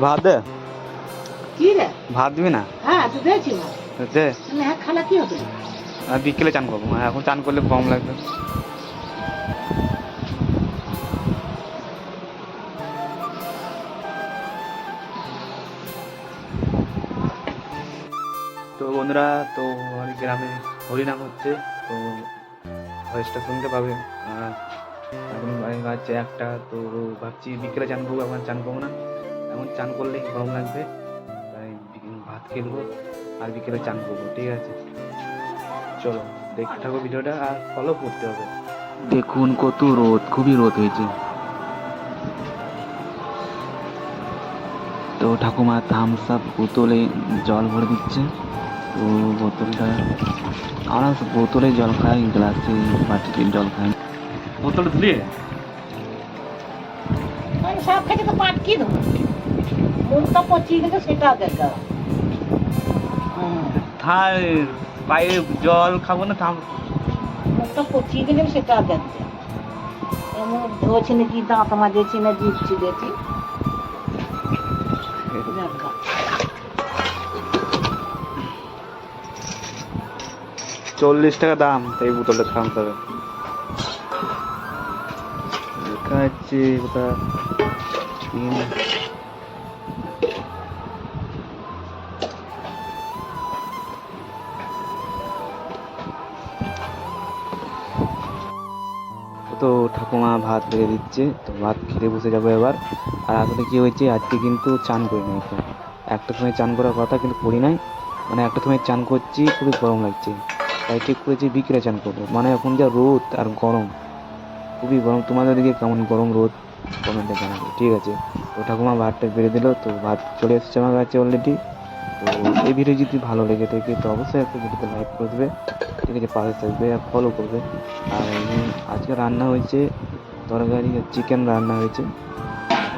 ভাত দে। কি রে? ভাত দিবি না? হ্যাঁ তো দিয়েছি ভাত। দে। হ্যাঁ খালা কি হবে? বিকেলে চান করবো, এখন চান করলে গরম লাগবে। তো বন্ধুরা, তো আমাদের গ্রামে হরিনাম হচ্ছে, তো ভয়েসটা শুনতে পাবে। এখন বাজছে একটা, তো ভাবছি বিকেলে চান করবো, এখন চান করবো না, এখন চান করলে গরম লাগবে, তাই ভাত খেলবো আর বিকেলে চান করবো। ঠিক আছে, চলো দেখতে থাকো ভিডিওটা আর ফলো করতে হবে। দেখুন কত রোদ, খুবই রোদ হয়েছে। তো ঠাকুমা থামস আপ বোতলে জল ভরে দিচ্ছে। তো বোতলটা, আমরা বোতলে জল খাই, গ্লাসে বাটিতে জল খাই। বোতল ধুলিয়ে সব খেতে তো পাট কি দেবো, মুখটা পচিয়ে গেছে সেটা দেখা। থাই পায়ে জল খাবো না, থাম। মুখটা পচিয়ে গেলে সেটা দেখবে। এমন ধোছে নাকি, দাঁত মাজেছি না জিভ চিড়েছি। 40 টাকা দাম, তাই বোতলটা থামস হবে লেখা আছে ওটা। তো ঠাকুমা ভাত বেড়ে দিচ্ছে, তো ভাত খেতে বসে যাবো এবার। আর আসলে কি হয়েছে, আজকে কিন্তু চান করি নাই। তো একটা সময় চান করার কথা, কিন্তু করি নাই। মানে একটা সময় চান করছি, খুবই গরম লাগছে, তাই ঠিক করেছি বিকেলে চান করবো। মানে এখন যা রোদ আর গরম, খুবই গরম। তোমাদের দিকে কেমন গরম রোদ কমেন্টে জানাবে। ঠিক আছে, তো ঠাকুমা ভাতটা বেড়ে দিল, তো ভাত চলে এসেছে আমার কাছে অলরেডি। তো এই ভিডিও যদি ভালো লেগে থাকে তো অবশ্যই একটা ভিডিওতে লাইক করে দেবে। ঠিক আছে, পাশে থাকবে আর ফলো করবে। আর আজকে রান্না হয়েছে তরকারি, চিকেন রান্না হয়েছে।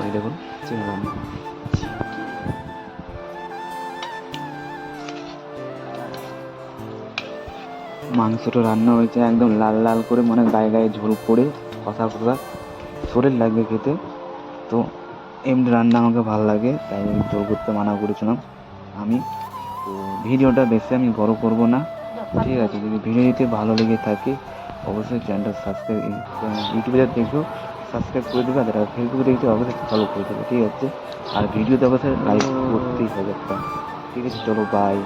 ওই দেখুন চিকেন রান্না। মাংসটা রান্না হয়েছে একদম লাল লাল করে, মানে গায়ে গায়ে ঝোল করে, কষা কষা, শরীর লাগবে খেতে। তো এমনি রান্না আমাকে ভালো লাগে, তাই আমি জোর করতে মানা করেছিলাম আমি। তো ভিডিওটা বেশি আমি বড় করব না। ঠিক আছে, যদি ভিডিও দিতে ভালো লেগে থাকে অবশ্যই চ্যানেলটা সাবস্ক্রাইব, ইউটিউবে যারা দেখো সাবস্ক্রাইব করে দেবে, আর যারা ফেসবুকে দেখছো অবশ্যই ফলো করে দেবে। ঠিক আছে, আর ভিডিওতে অবশ্যই লাইক করতেই হবে একটা। ঠিক আছে, চলো বাই।